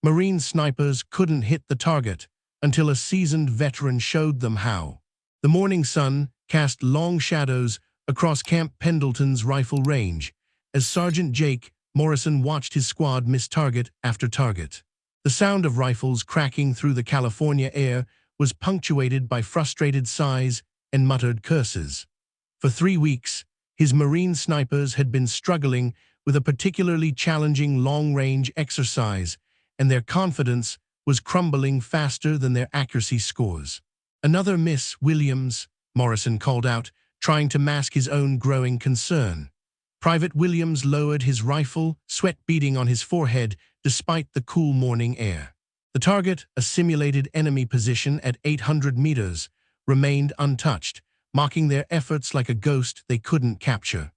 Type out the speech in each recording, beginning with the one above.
Marine snipers couldn't hit the target until a seasoned veteran showed them how. The morning sun cast long shadows across Camp Pendleton's rifle range as Sergeant Jake Morrison watched his squad miss target after target. The sound of rifles cracking through the California air was punctuated by frustrated sighs and muttered curses. For 3 weeks, his Marine snipers had been struggling with a particularly challenging long-range exercise, and their confidence was crumbling faster than their accuracy scores. "Another miss, Williams," Morrison called out, trying to mask his own growing concern. Private Williams lowered his rifle, sweat beading on his forehead despite the cool morning air. The target, a simulated enemy position at 800 meters, remained untouched, mocking their efforts like a ghost they couldn't capture.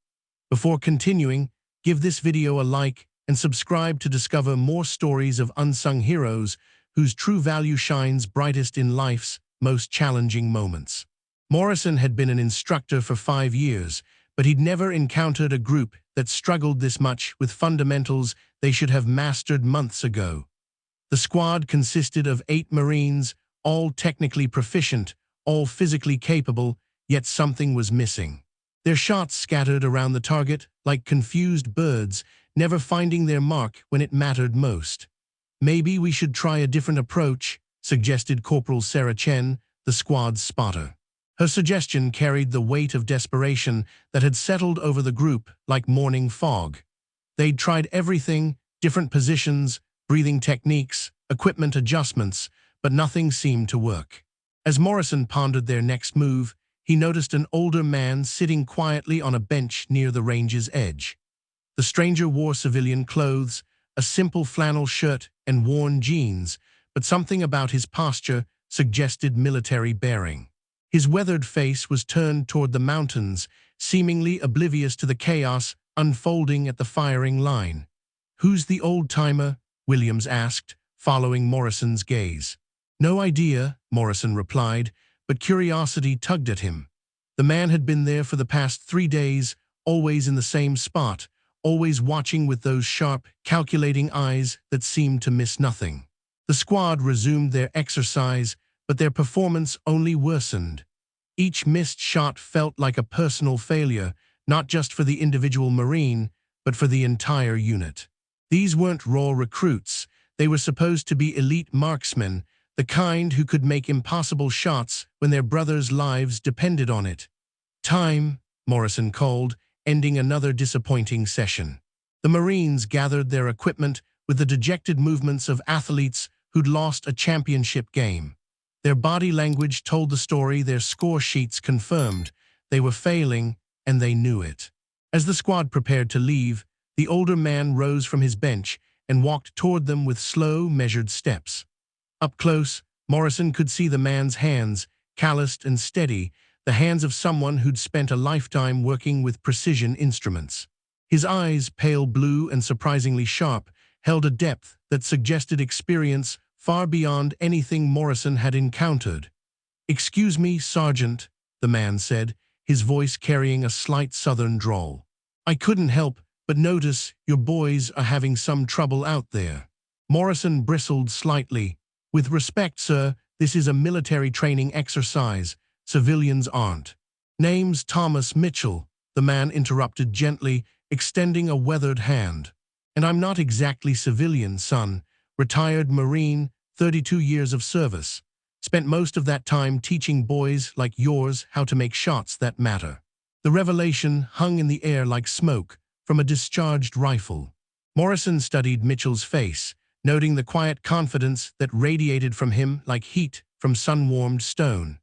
Before continuing, give this video a like and subscribe to discover more stories of unsung heroes whose true value shines brightest in life's most challenging moments. Morrison had been an instructor for 5 years, but he'd never encountered a group that struggled this much with fundamentals they should have mastered months ago. The squad consisted of 8 Marines, all technically proficient, all physically capable, yet something was missing. Their shots scattered around the target like confused birds, never finding their mark when it mattered most. "Maybe we should try a different approach," suggested Corporal Sarah Chen, the squad's spotter. Her suggestion carried the weight of desperation that had settled over the group like morning fog. They'd tried everything, different positions, breathing techniques, equipment adjustments, but nothing seemed to work. As Morrison pondered their next move, he noticed an older man sitting quietly on a bench near the range's edge. The stranger wore civilian clothes, a simple flannel shirt and worn jeans, but something about his posture suggested military bearing. His weathered face was turned toward the mountains, seemingly oblivious to the chaos unfolding at the firing line. "Who's the old-timer?" Williams asked, following Morrison's gaze. "No idea," Morrison replied, but curiosity tugged at him. The man had been there for the past 3 days, always in the same spot, always watching with those sharp, calculating eyes that seemed to miss nothing. The squad resumed their exercise, but their performance only worsened. Each missed shot felt like a personal failure, not just for the individual Marine, but for the entire unit. These weren't raw recruits. They were supposed to be elite marksmen, the kind who could make impossible shots when their brothers' lives depended on it. "Time," Morrison called, ending another disappointing session. The Marines gathered their equipment with the dejected movements of athletes who'd lost a championship game. Their body language told the story their score sheets confirmed. They were failing, and they knew it. As the squad prepared to leave, the older man rose from his bench and walked toward them with slow, measured steps. Up close, Morrison could see the man's hands, calloused and steady, the hands of someone who'd spent a lifetime working with precision instruments. His eyes, pale blue and surprisingly sharp, held a depth that suggested experience far beyond anything Morrison had encountered. "Excuse me, Sergeant," the man said, his voice carrying a slight southern drawl. "I couldn't help but notice your boys are having some trouble out there." Morrison bristled slightly. "With respect, sir, this is a military training exercise. Civilians aren't." "Name's Thomas Mitchell," the man interrupted gently, extending a weathered hand. "And I'm not exactly civilian, son. Retired Marine, 32 years of service. Spent most of that time teaching boys like yours how to make shots that matter." The revelation hung in the air like smoke from a discharged rifle. Morrison studied Mitchell's face, noting the quiet confidence that radiated from him like heat from sun-warmed stone.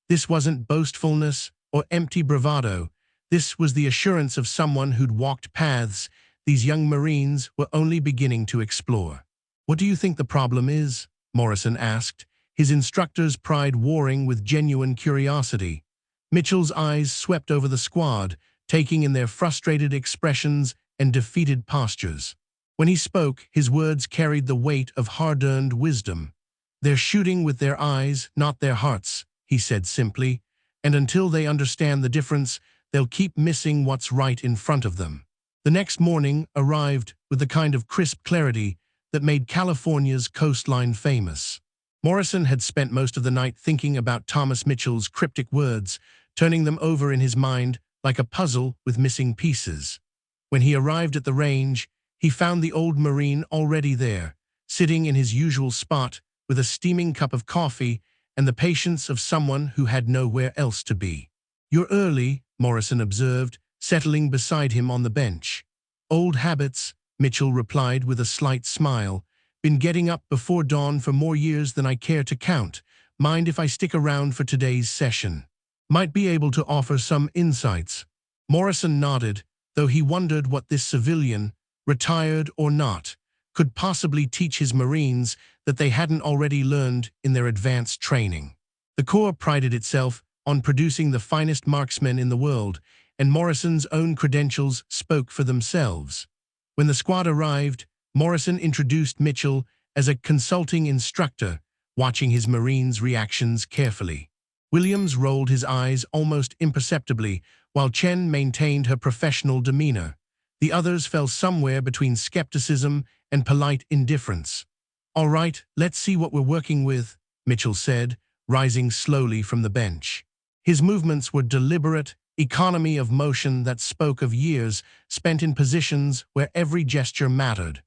This wasn't boastfulness or empty bravado. This was the assurance of someone who'd walked paths these young Marines were only beginning to explore. "What do you think the problem is?" Morrison asked, his instructor's pride warring with genuine curiosity. Mitchell's eyes swept over the squad, taking in their frustrated expressions and defeated postures. When he spoke, his words carried the weight of hard-earned wisdom. "They're shooting with their eyes, not their hearts," he said simply, "and until they understand the difference, they'll keep missing what's right in front of them." The next morning arrived with the kind of crisp clarity that made California's coastline famous. Morrison had spent most of the night thinking about Thomas Mitchell's cryptic words, turning them over in his mind like a puzzle with missing pieces. When he arrived at the range, he found the old Marine already there, sitting in his usual spot with a steaming cup of coffee and the patience of someone who had nowhere else to be. "You're early," Morrison observed, settling beside him on the bench. "Old habits," Mitchell replied with a slight smile. "Been getting up before dawn for more years than I care to count. Mind if I stick around for today's session? Might be able to offer some insights." Morrison nodded, though he wondered what this civilian, retired or not, could possibly teach his Marines that they hadn't already learned in their advanced training. The Corps prided itself on producing the finest marksmen in the world, and Morrison's own credentials spoke for themselves. When the squad arrived, Morrison introduced Mitchell as a consulting instructor, watching his Marines' reactions carefully. Williams rolled his eyes almost imperceptibly, while Chen maintained her professional demeanor. The others fell somewhere between skepticism and polite indifference. "All right, let's see what we're working with," Mitchell said, rising slowly from the bench. His movements were deliberate, economy of motion that spoke of years spent in positions where every gesture mattered.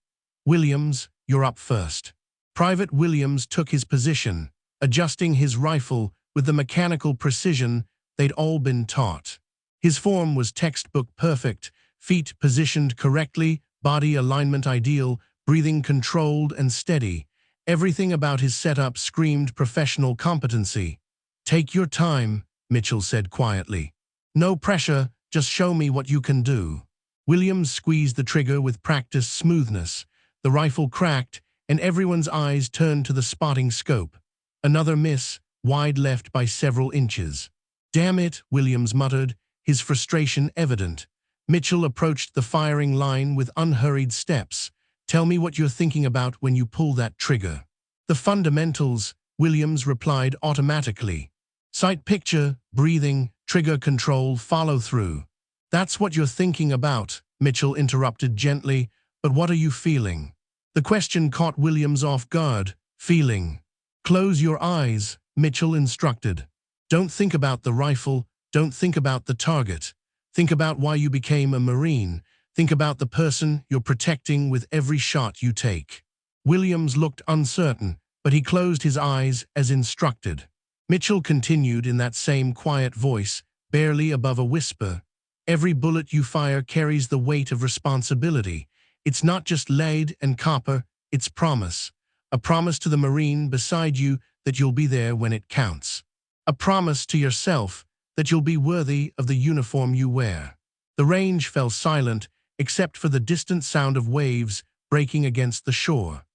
"Williams, you're up first." Private Williams took his position, adjusting his rifle with the mechanical precision they'd all been taught. His form was textbook perfect, feet positioned correctly, body alignment ideal, breathing controlled and steady. Everything about his setup screamed professional competency. "Take your time," Mitchell said quietly. "No pressure, just show me what you can do." Williams squeezed the trigger with practiced smoothness. The rifle cracked, and everyone's eyes turned to the spotting scope. Another miss, wide left by several inches. "Damn it," Williams muttered, his frustration evident. Mitchell approached the firing line with unhurried steps. "Tell me what you're thinking about when you pull that trigger." "The fundamentals," Williams replied automatically. "Sight picture, breathing, trigger control, follow-through." "That's what you're thinking about," Mitchell interrupted gently, "but what are you feeling?" The question caught Williams off guard. "Feeling." "Close your eyes," Mitchell instructed. "Don't think about the rifle, don't think about the target. Think about why you became a Marine. Think about the person you're protecting with every shot you take." Williams looked uncertain, but he closed his eyes as instructed. Mitchell continued in that same quiet voice, barely above a whisper. "Every bullet you fire carries the weight of responsibility. It's not just lead and copper, it's promise. A promise to the Marine beside you that you'll be there when it counts. A promise to yourself that you'll be worthy of the uniform you wear." The range fell silent, except for the distant sound of waves breaking against the shore.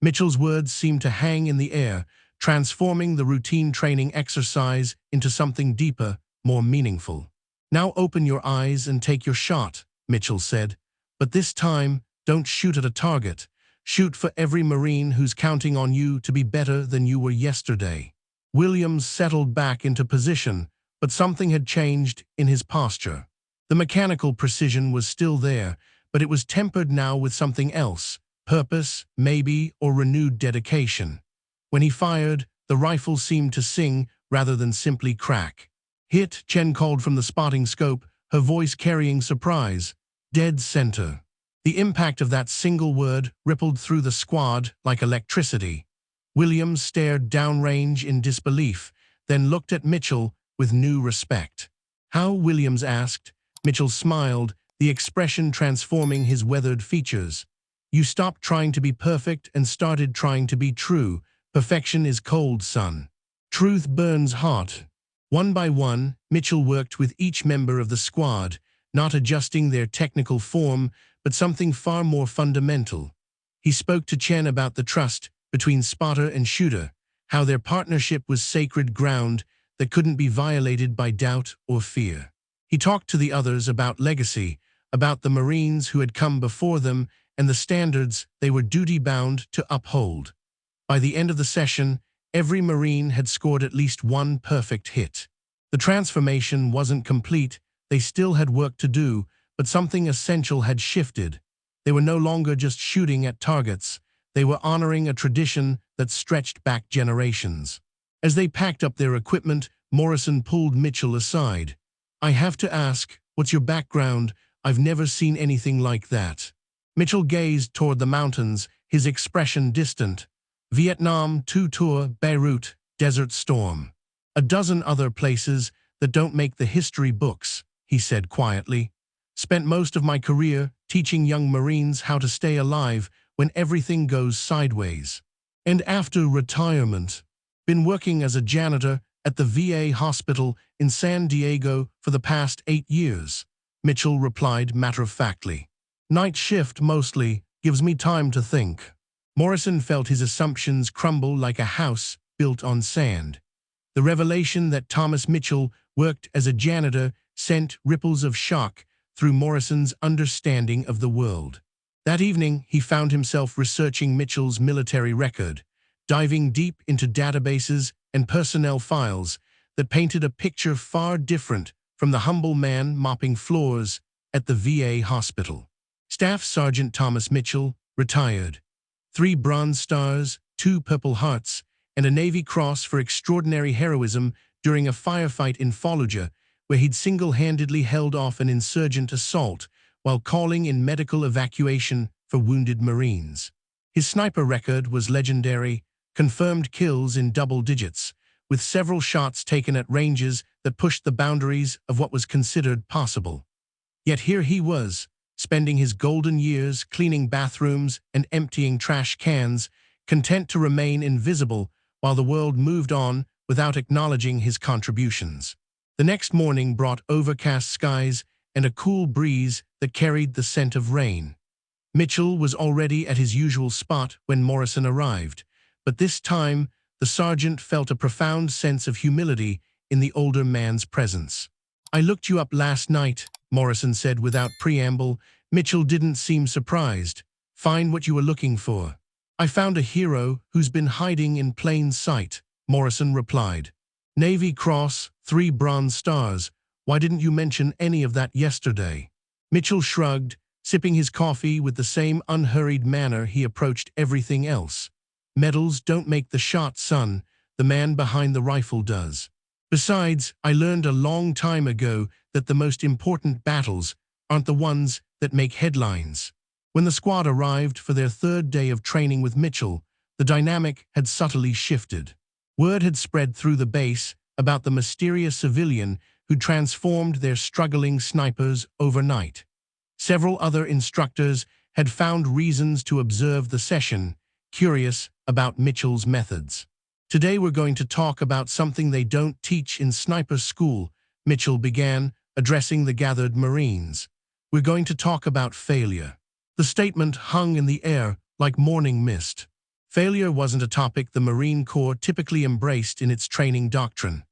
Mitchell's words seemed to hang in the air, transforming the routine training exercise into something deeper, more meaningful. "Now open your eyes and take your shot," Mitchell said. "But this time, don't shoot at a target. Shoot for every Marine who's counting on you to be better than you were yesterday." Williams settled back into position, but something had changed in his posture. The mechanical precision was still there, but it was tempered now with something else, purpose, maybe, or renewed dedication. When he fired, the rifle seemed to sing rather than simply crack. "Hit," Chen called from the spotting scope, her voice carrying surprise. "Dead center." The impact of that single word rippled through the squad like electricity. Williams stared downrange in disbelief, then looked at Mitchell with new respect. "How?" Williams asked. Mitchell smiled, the expression transforming his weathered features. "You stopped trying to be perfect and started trying to be true. Perfection is cold, son. Truth burns hot." One by one, Mitchell worked with each member of the squad, not adjusting their technical form, but something far more fundamental. He spoke to Chen about the trust between spotter and shooter, how their partnership was sacred ground that couldn't be violated by doubt or fear. He talked to the others about legacy, about the Marines who had come before them and the standards they were duty-bound to uphold. By the end of the session, every Marine had scored at least one perfect hit. The transformation wasn't complete, they still had work to do, but something essential had shifted. They were no longer just shooting at targets, They were honoring a tradition that stretched back generations. As they packed up their equipment, Morrison pulled Mitchell aside. "I have to ask, what's your background? I've never seen anything like that." Mitchell gazed toward the mountains, his expression distant. "Vietnam, two tour, Beirut, Desert Storm. A dozen other places that don't make the history books," he said quietly. "Spent most of my career teaching young Marines how to stay alive when everything goes sideways. And after retirement, been working as a janitor at the VA hospital in San Diego for the past 8 years," Mitchell replied matter-of-factly. "Night shift mostly, gives me time to think." Morrison felt his assumptions crumble like a house built on sand. The revelation that Thomas Mitchell worked as a janitor sent ripples of shock through Morrison's understanding of the world. That evening, he found himself researching Mitchell's military record, diving deep into databases and personnel files that painted a picture far different from the humble man mopping floors at the VA hospital. Staff Sergeant Thomas Mitchell, retired. 3 Bronze Stars, 2 Purple Hearts, and a Navy Cross for extraordinary heroism during a firefight in Fallujah, where he'd single-handedly held off an insurgent assault while calling in medical evacuation for wounded Marines. His sniper record was legendary, confirmed kills in double digits, with several shots taken at ranges that pushed the boundaries of what was considered possible. Yet here he was, spending his golden years cleaning bathrooms and emptying trash cans, content to remain invisible while the world moved on without acknowledging his contributions. The next morning brought overcast skies and a cool breeze that carried the scent of rain. Mitchell was already at his usual spot when Morrison arrived, but this time the sergeant felt a profound sense of humility in the older man's presence. "I looked you up last night," Morrison said without preamble. Mitchell didn't seem surprised. "Find what you were looking for." "I found a hero who's been hiding in plain sight," Morrison replied. "Navy Cross, 3 Bronze Stars. Why didn't you mention any of that yesterday?" Mitchell shrugged, sipping his coffee with the same unhurried manner he approached everything else. "Medals don't make the shot, son. The man behind the rifle does. Besides, I learned a long time ago that the most important battles aren't the ones that make headlines." When the squad arrived for their 3rd day of training with Mitchell, the dynamic had subtly shifted. Word had spread through the base about the mysterious civilian who transformed their struggling snipers overnight. Several other instructors had found reasons to observe the session, curious about Mitchell's methods. "Today we're going to talk about something they don't teach in sniper school," Mitchell began, addressing the gathered Marines. "We're going to talk about failure." The statement hung in the air like morning mist. Failure wasn't a topic the Marine Corps typically embraced in its training doctrine.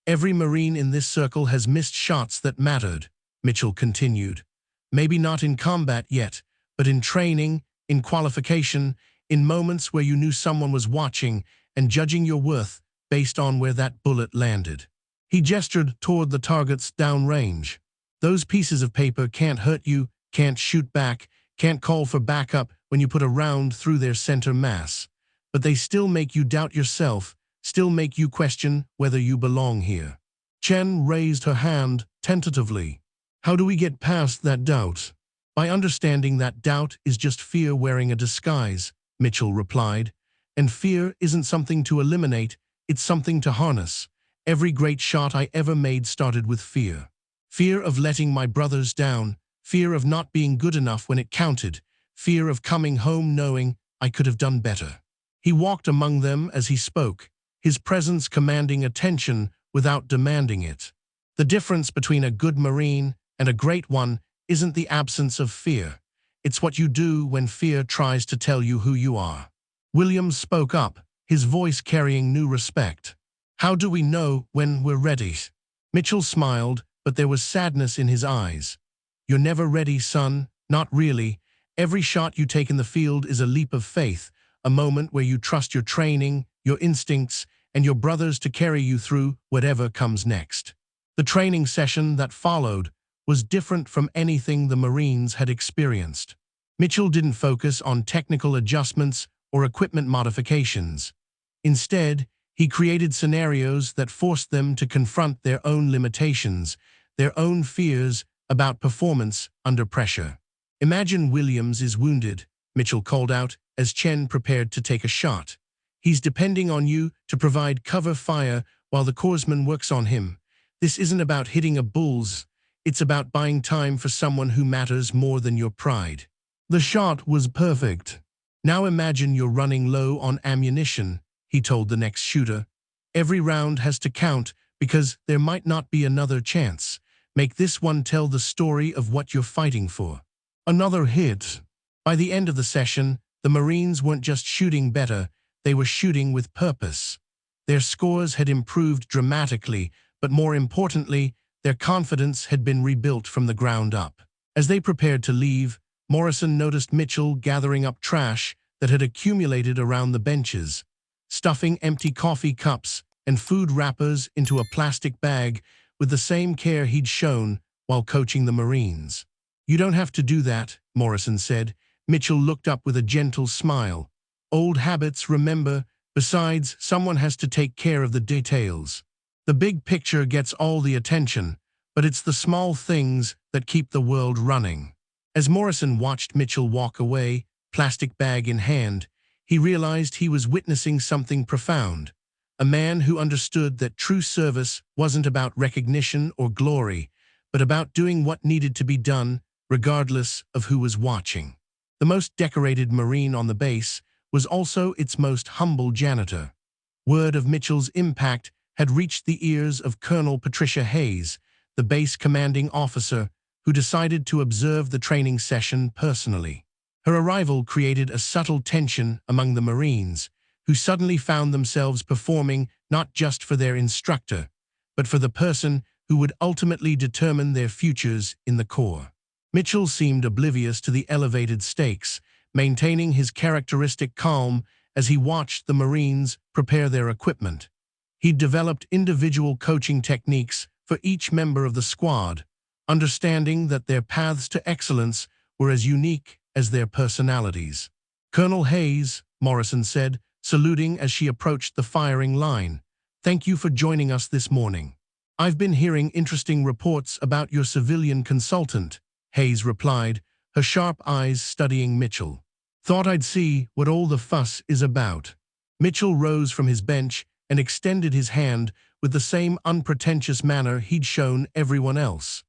"Every Marine in this circle has missed shots that mattered," Mitchell continued. "Maybe not in combat yet, but in training, in qualification, in moments where you knew someone was watching and judging your worth based on where that bullet landed." He gestured toward the targets downrange. "Those pieces of paper can't hurt you, can't shoot back, can't call for backup when you put a round through their center mass. But they still make you doubt yourself, still make you question whether you belong here." Chen raised her hand tentatively. "How do we get past that doubt?" "By understanding that doubt is just fear wearing a disguise," Mitchell replied. "And fear isn't something to eliminate, it's something to harness. Every great shot I ever made started with fear. Fear of letting my brothers down, fear of not being good enough when it counted, fear of coming home knowing I could have done better." He walked among them as he spoke, his presence commanding attention without demanding it. The difference between a good Marine and a great one isn't the absence of fear. It's what you do when fear tries to tell you who you are. Williams spoke up, his voice carrying new respect. "How do we know when we're ready?" Mitchell smiled, but there was sadness in his eyes. "You're never ready, son, not really. Every shot you take in the field is a leap of faith, a moment where you trust your training, your instincts, and your brothers to carry you through whatever comes next." The training session that followed was different from anything the Marines had experienced. Mitchell didn't focus on technical adjustments or equipment modifications. Instead, he created scenarios that forced them to confront their own limitations, their own fears about performance under pressure. "Imagine Williams is wounded," Mitchell called out as Chen prepared to take a shot. "He's depending on you to provide cover fire while the corpsman works on him. This isn't about hitting a bull's, it's about buying time for someone who matters more than your pride." The shot was perfect. "Now imagine you're running low on ammunition," he told the next shooter. "Every round has to count because there might not be another chance. Make this one tell the story of what you're fighting for." Another hit. By the end of the session, the Marines weren't just shooting better, they were shooting with purpose. Their scores had improved dramatically, but more importantly, their confidence had been rebuilt from the ground up. As they prepared to leave, Morrison noticed Mitchell gathering up trash that had accumulated around the benches, stuffing empty coffee cups and food wrappers into a plastic bag with the same care he'd shown while coaching the Marines. "You don't have to do that," Morrison said. Mitchell looked up with a gentle smile. "Old habits, remember. Besides, someone has to take care of the details. The big picture gets all the attention, but it's the small things that keep the world running." As Morrison watched Mitchell walk away, plastic bag in hand, he realized he was witnessing something profound. A man who understood that true service wasn't about recognition or glory, but about doing what needed to be done, regardless of who was watching. The most decorated Marine on the base was also its most humble janitor. Word of Mitchell's impact had reached the ears of Colonel Patricia Hayes, the base commanding officer, who decided to observe the training session personally. Her arrival created a subtle tension among the Marines, who suddenly found themselves performing not just for their instructor, but for the person who would ultimately determine their futures in the Corps. Mitchell seemed oblivious to the elevated stakes, maintaining his characteristic calm as he watched the Marines prepare their equipment. He'd developed individual coaching techniques for each member of the squad, understanding that their paths to excellence were as unique as their personalities. "Colonel Hayes," Morrison said, saluting as she approached the firing line, "thank you for joining us this morning." "I've been hearing interesting reports about your civilian consultant," Hayes replied, her sharp eyes studying Mitchell. "Thought I'd see what all the fuss is about." Mitchell rose from his bench and extended his hand with the same unpretentious manner he'd shown everyone else.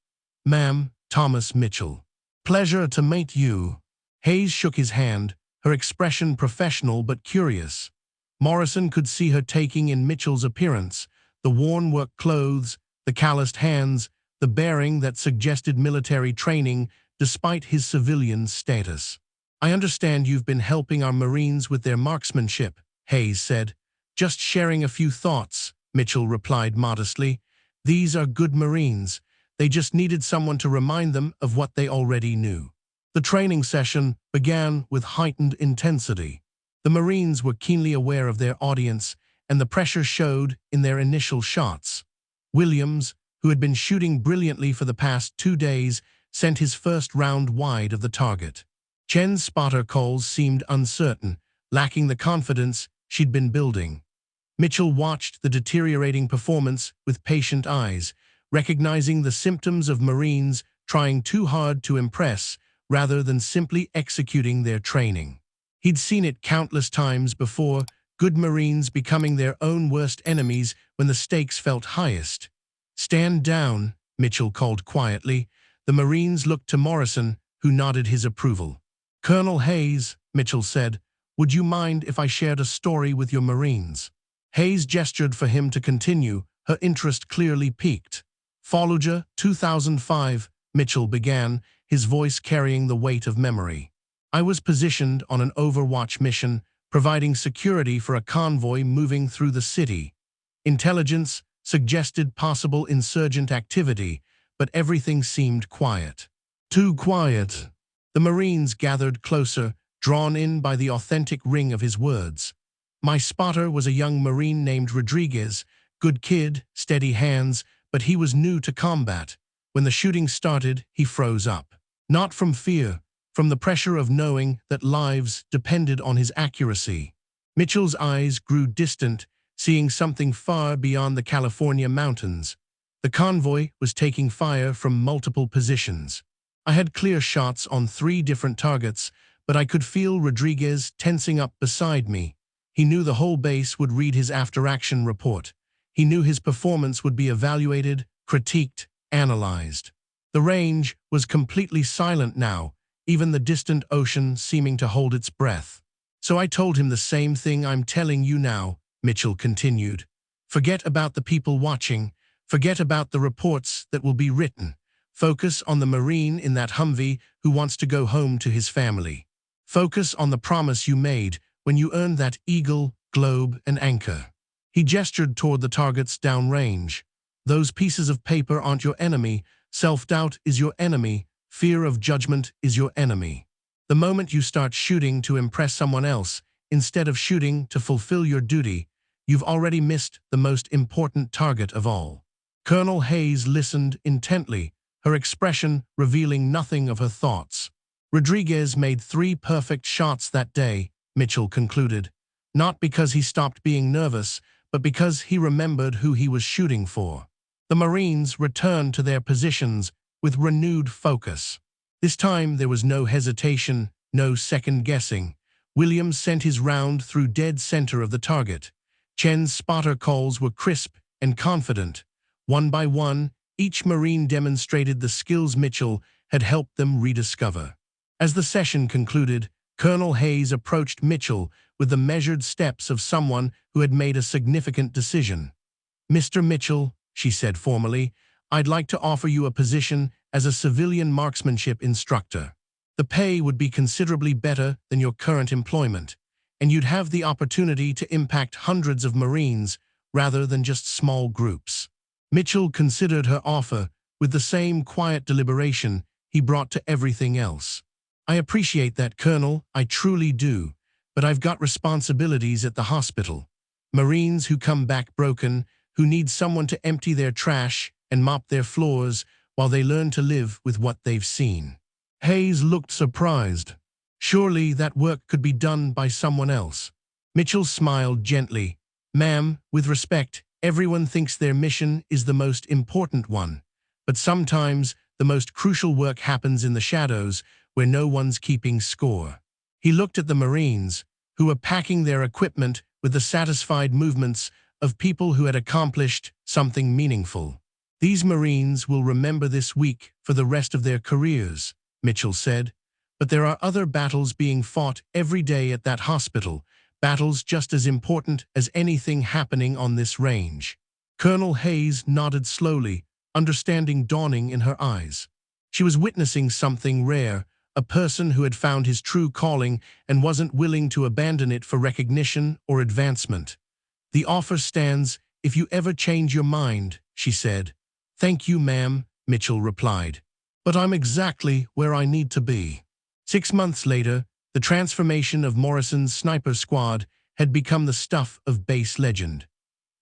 "Ma'am, Thomas Mitchell. Pleasure to meet you." Hayes shook his hand, her expression professional but curious. Morrison could see her taking in Mitchell's appearance, the worn work clothes, the calloused hands, the bearing that suggested military training despite his civilian status. "I understand you've been helping our Marines with their marksmanship," Hayes said. "Just sharing a few thoughts," Mitchell replied modestly. "These are good Marines. They just needed someone to remind them of what they already knew." The training session began with heightened intensity. The Marines were keenly aware of their audience, and the pressure showed in their initial shots. Williams, who had been shooting brilliantly for the past 2 days, sent his first round wide of the target. Chen's spotter calls seemed uncertain, lacking the confidence she'd been building. Mitchell watched the deteriorating performance with patient eyes, recognizing the symptoms of Marines trying too hard to impress rather than simply executing their training. He'd seen it countless times before, good Marines becoming their own worst enemies when the stakes felt highest. "Stand down," Mitchell called quietly. The Marines looked to Morrison, who nodded his approval. "Colonel Hayes," Mitchell said, "would you mind if I shared a story with your Marines?" Hayes gestured for him to continue, her interest clearly piqued. "Fallujah, 2005, Mitchell began, his voice carrying the weight of memory. "I was positioned on an Overwatch mission, providing security for a convoy moving through the city. Intelligence suggested possible insurgent activity, but everything seemed quiet. Too quiet." The Marines gathered closer, drawn in by the authentic ring of his words. "My spotter was a young Marine named Rodriguez, good kid, steady hands, but he was new to combat. When the shooting started, he froze up. Not from fear, from the pressure of knowing that lives depended on his accuracy. Mitchell's eyes grew distant, seeing something far beyond the California mountains. The convoy was taking fire from multiple positions. I had clear shots on 3 different targets, but I could feel Rodriguez tensing up beside me. He knew the whole base would read his after-action report. He knew his performance would be evaluated, critiqued, analyzed. The range was completely silent now, even the distant ocean seeming to hold its breath. So I told him the same thing I'm telling you now, Mitchell continued. Forget about the people watching. Forget about the reports that will be written. Focus on the Marine in that Humvee who wants to go home to his family. Focus on the promise you made when you earned that eagle, globe, and anchor. He gestured toward the targets downrange. Those pieces of paper aren't your enemy. Self-doubt is your enemy. Fear of judgment is your enemy. The moment you start shooting to impress someone else, instead of shooting to fulfill your duty, you've already missed the most important target of all. Colonel Hayes listened intently, her expression revealing nothing of her thoughts. Rodriguez made 3 perfect shots that day, Mitchell concluded, not because he stopped being nervous, but because he remembered who he was shooting for. The Marines returned to their positions with renewed focus. This time there was no hesitation, no second-guessing. Williams sent his round through dead center of the target. Chen's spotter calls were crisp and confident. One by one, each Marine demonstrated the skills Mitchell had helped them rediscover. As the session concluded, Colonel Hayes approached Mitchell with the measured steps of someone who had made a significant decision. "Mr. Mitchell," she said formally, "I'd like to offer you a position as a civilian marksmanship instructor. The pay would be considerably better than your current employment, and you'd have the opportunity to impact hundreds of Marines rather than just small groups." Mitchell considered her offer with the same quiet deliberation he brought to everything else. "I appreciate that, Colonel, I truly do, but I've got responsibilities at the hospital. Marines who come back broken, who need someone to empty their trash and mop their floors while they learn to live with what they've seen." Hayes looked surprised. Surely that work could be done by someone else. Mitchell smiled gently. "Ma'am, with respect, everyone thinks their mission is the most important one, but sometimes the most crucial work happens in the shadows where no one's keeping score." He looked at the Marines, who were packing their equipment with the satisfied movements of people who had accomplished something meaningful. "These Marines will remember this week for the rest of their careers," Mitchell said. "But there are other battles being fought every day at that hospital, battles just as important as anything happening on this range." Colonel Hayes nodded slowly, understanding dawning in her eyes. She was witnessing something rare, a person who had found his true calling and wasn't willing to abandon it for recognition or advancement. "The offer stands if you ever change your mind," she said. "Thank you, ma'am," Mitchell replied. "But I'm exactly where I need to be." 6 months later, the transformation of Morrison's sniper squad had become the stuff of base legend.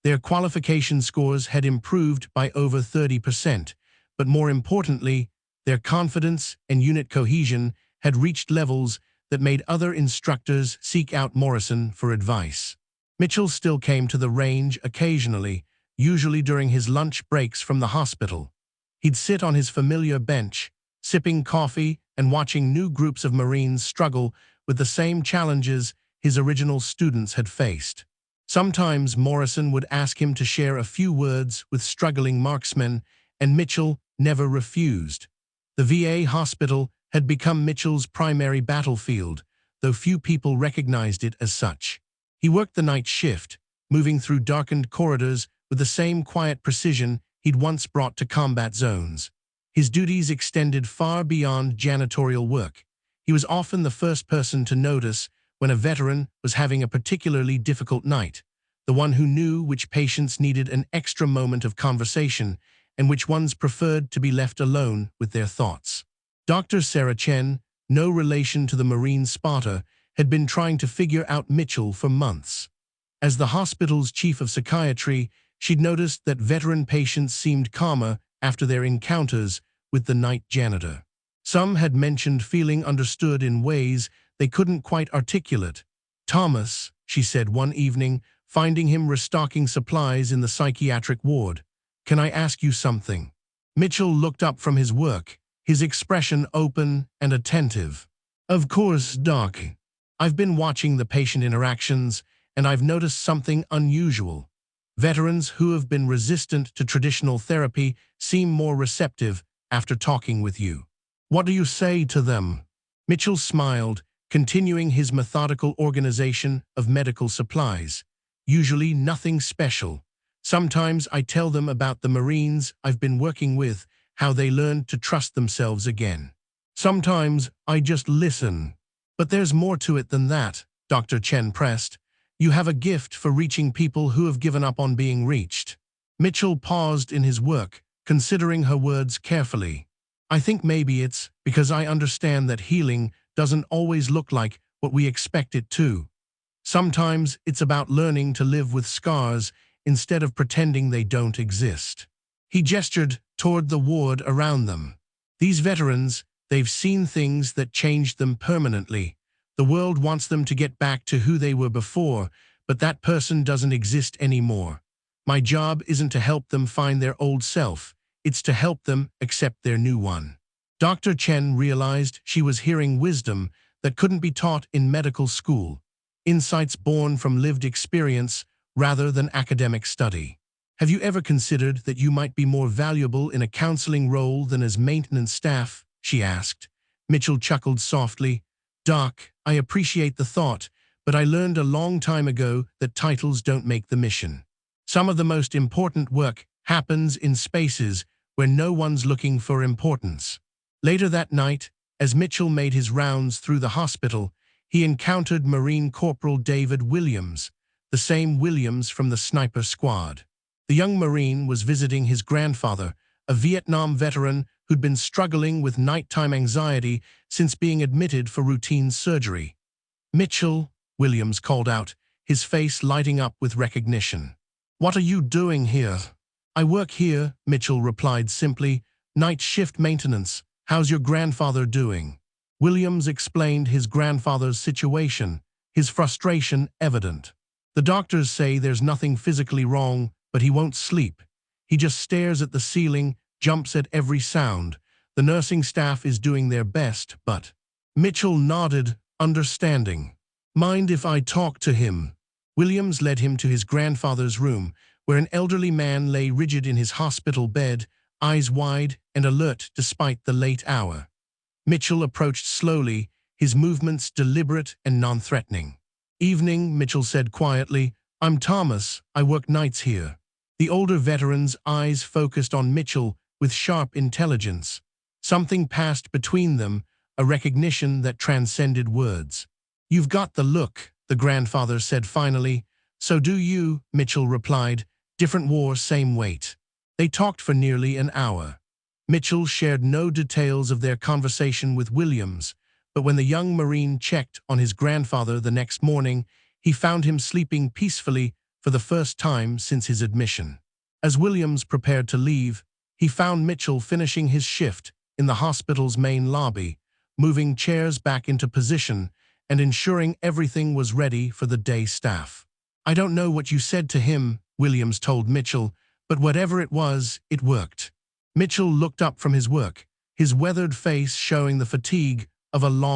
Their qualification scores had improved by over 30%, but more importantly, their confidence and unit cohesion had reached levels that made other instructors seek out Morrison for advice. Mitchell still came to the range occasionally, usually during his lunch breaks from the hospital. He'd sit on his familiar bench, sipping coffee and watching new groups of Marines struggle with the same challenges his original students had faced. Sometimes Morrison would ask him to share a few words with struggling marksmen, and Mitchell never refused. The VA hospital had become Mitchell's primary battlefield, though few people recognized it as such. He worked the night shift, moving through darkened corridors with the same quiet precision he'd once brought to combat zones. His duties extended far beyond janitorial work. He was often the first person to notice when a veteran was having a particularly difficult night, the one who knew which patients needed an extra moment of conversation and which ones preferred to be left alone with their thoughts. Dr. Sarah Chen, no relation to the Marine spotter, had been trying to figure out Mitchell for months. As the hospital's chief of psychiatry, she'd noticed that veteran patients seemed calmer after their encounters with the night janitor. Some had mentioned feeling understood in ways they couldn't quite articulate. "Thomas," she said one evening, finding him restocking supplies in the psychiatric ward, "can I ask you something?" Mitchell looked up from his work, his expression open and attentive. "Of course, Doc. I've been watching the patient interactions, and I've noticed something unusual. Veterans who have been resistant to traditional therapy seem more receptive after talking with you. What do you say to them?" Mitchell smiled, continuing his methodical organization of medical supplies. "Usually nothing special. Sometimes I tell them about the Marines I've been working with, how they learned to trust themselves again. Sometimes I just listen. But there's more to it than that," Dr. Chen pressed. "You have a gift for reaching people who have given up on being reached." Mitchell paused in his work, considering her words carefully. "I think maybe it's because I understand that healing doesn't always look like what we expect it to. Sometimes it's about learning to live with scars instead of pretending they don't exist." He gestured toward the ward around them. "These veterans, they've seen things that changed them permanently. The world wants them to get back to who they were before, but that person doesn't exist anymore. My job isn't to help them find their old self. It's to help them accept their new one." Dr. Chen realized she was hearing wisdom that couldn't be taught in medical school, insights born from lived experience rather than academic study. "Have you ever considered that you might be more valuable in a counseling role than as maintenance staff?" she asked. Mitchell chuckled softly. "Doc, I appreciate the thought, but I learned a long time ago that titles don't make the mission. Some of the most important work happens in spaces where no one's looking for importance." Later that night, as Mitchell made his rounds through the hospital, he encountered Marine Corporal David Williams, the same Williams from the sniper squad. The young Marine was visiting his grandfather, a Vietnam veteran who'd been struggling with nighttime anxiety since being admitted for routine surgery. "Mitchell," Williams called out, his face lighting up with recognition. "What are you doing here?" "I work here," Mitchell replied simply. "Night shift maintenance. How's your grandfather doing?" Williams explained his grandfather's situation, his frustration evident. "The doctors say there's nothing physically wrong, but he won't sleep. He just stares at the ceiling, jumps at every sound. The nursing staff is doing their best, but—" Mitchell nodded, understanding. "Mind if I talk to him?" Williams led him to his grandfather's room, where an elderly man lay rigid in his hospital bed, eyes wide and alert despite the late hour. Mitchell approached slowly, his movements deliberate and non-threatening. "Evening," Mitchell said quietly. "I'm Thomas. I work nights here." The older veteran's eyes focused on Mitchell with sharp intelligence. Something passed between them, a recognition that transcended words. "You've got the look," the grandfather said finally. "So do you," Mitchell replied. "Different war, same weight." They talked for nearly an hour. Mitchell shared no details of their conversation with Williams, but when the young Marine checked on his grandfather the next morning, he found him sleeping peacefully for the first time since his admission. As Williams prepared to leave, he found Mitchell finishing his shift in the hospital's main lobby, moving chairs back into position and ensuring everything was ready for the day staff. "I don't know what you said to him," Williams told Mitchell, "but whatever it was, it worked." Mitchell looked up from his work, his weathered face showing the fatigue of a long